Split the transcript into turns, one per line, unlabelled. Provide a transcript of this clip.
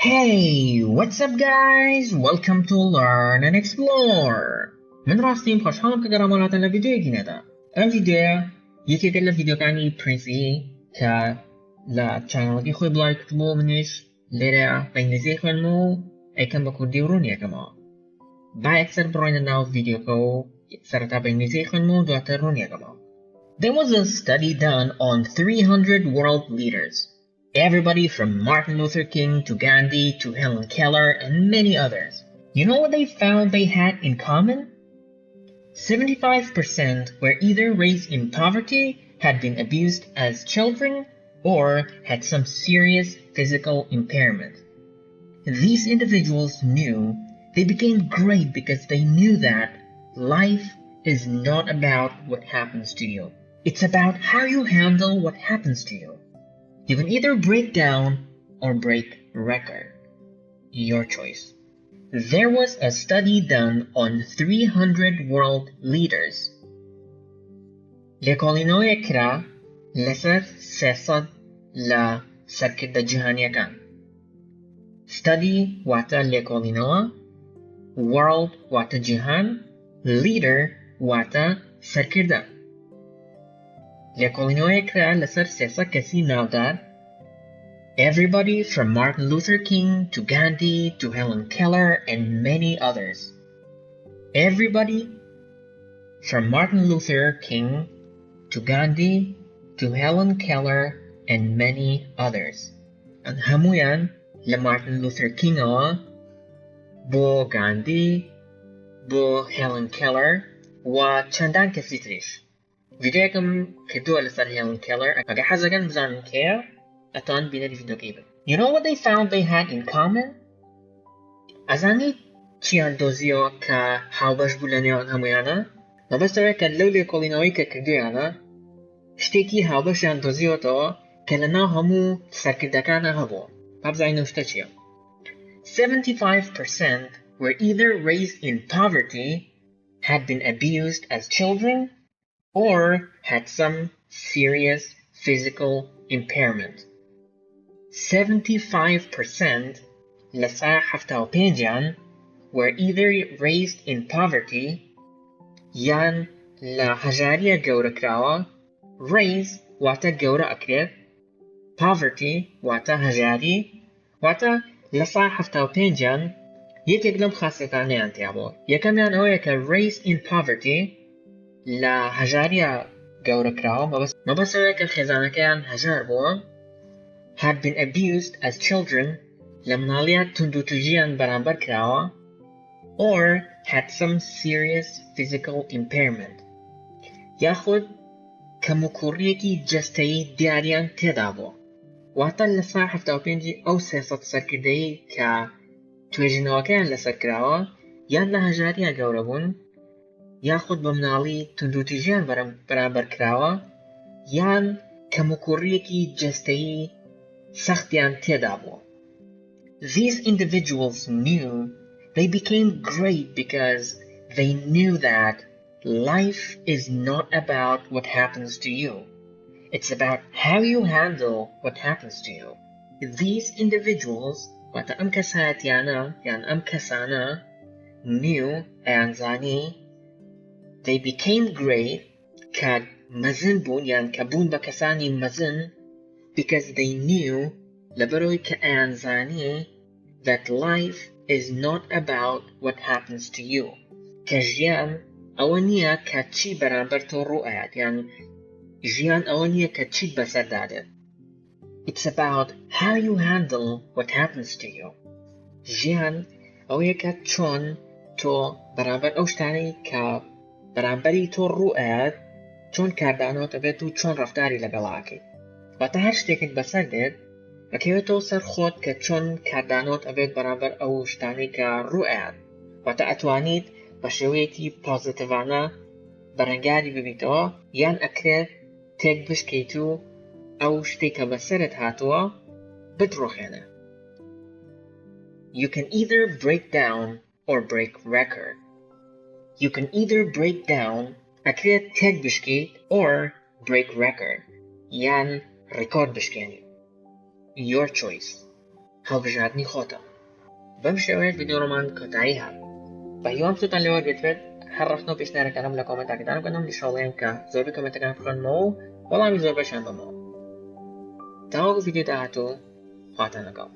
Hey, what's up guys? Welcome to Learn and Explore. من راستیم خوشحالم که گراماناتن لفیدیوی ندا. ام فيديو یکی که لفیدیوکانی پرینسی که لچانلگی خوی بلای کتبو منش لیره بینگلیزی خوانمو ایکم با کردی ورونی اکما. با اکثر بروین ناو فيديو کو سرطا بینگلیزی خوانمو دواتر رونی اکما. There was a study done on 300 world leaders. Everybody from Martin Luther King to Gandhi to Helen Keller and many others. You know what they found they had in common? 75% were either raised in poverty, had been abused as children, or had some serious physical impairment. These individuals knew they became great because they knew that life is not about what happens to you. It's about how you handle what happens to you. You can either break down or break record. Your choice. There was a study done on 300 world leaders. لێکۆڵینەوەیەک کرا لەسەر 300 لە سەرکردەجیهانیەکان. Study واتە لێکۆڵینەوە، world واتە جیهان، leader واتە سەرکردە. لێکۆڵینەوەیەک کرا لەسەر 300 کەسی ناودار. Everybody from Martin Luther King to Gandhi to Helen Keller and many others. Everybody from Martin Luther King to Gandhi to Helen Keller and many others. And هەموویان لە Martin Luther King بۆ Gandhi بۆ Helen Keller و چەندان کەسی تریش. فيديوكم كدوه لسر هيلن كيلر اگه حزگن بزانن که اتان بینه فيديو كيبن. You know what they found they had in common? ازانی چیان دوزیو که حاوبش بولنیان همویانه مبستوه که لولی کولینوی که کردویانه شتیکی حاوبشیان دوزیو تو که لنا همو سرکردەکان هبو. بابزاینو شتا چیه؟ 75% were either raised in poverty, had been abused as children, or had some serious physical impairment. 75% لسا حفتا و پینجان were either raised in poverty یان لهجارية گورا کراوا. raise واتا گورا اکرد، poverty واتا هجاری، واتا لسا حفتا و پینجان یکی اگلم خاصتانیان تیابو. یکمیان اوه که raised in poverty لا هجارية گورا کراوا مبسوه که خزانکیان هجار بوا. had been abused as children لمنالیات تندوتجیان برانبر کراوا. or had some serious physical impairment یاخود کموکوریکی جستهی دیاریان تیدا بوا. واتا لسا حفتا و پینجی او 300 سرکردهی که تویجنواکیان لسر کراوا یان لهجارية گورا بون یاخود بمنالی تندوتیجیان برابر کراوا یان کموکوریکی جستهی سختیان تیدا بوا. These individuals knew they became great because they knew that life is not about what happens to you. It's about how you handle what happens to you. These individuals wata am kasayatiana yan am kasana knew and they became great kad mazin bun yan kabun bakasani mazin because they knew labaroi ka anzani that life is not about what happens to you. Kajian awaniya ka chi barambar to ru'ayat yan jian awaniya ka chi basardade. It's about how you handle what happens to you. Jian awaniya ka chon to barambar oshtani ka برانبری تو رویت چون کردانات به تو چون رفتاری لگلاکی و تا هر شتێکت بەسەر دێت بەکەوێتەوە سەر خۆت کە چۆن کردانات ئەبێت بەرامبەر ئەو شتانی کە ڕوئیان و تا ئەتوانیت بە شێوەیەکی پۆزیتیڤانە بەرەنگاری ببیتەوە یان ئەکرێت تێک بشکەیت و ئەو شتێک کە بەسەرت هاتووە بتڕۆخێنە. You can either break down or break record. You can either break down أكريت تك بشكيت or break record yan record بشكيني. Your choice. هەڵبژاردننی خۆتە بەم شێوەیە ڤیدیۆڕۆمان کۆتایی هات بە هیوام سوودتان لێوەرگرت هەر ڕەخنە و پێشنیارەکانم لە کۆمنتاکتان بکەنم نیشاڵەیەم کە زۆربەی کۆمنتەکان بخوێنمەوە و وەڵامی زۆربەشیان بمەوە تاوەکو ڤیدیۆ داهاتوو خواتان لەگەڵ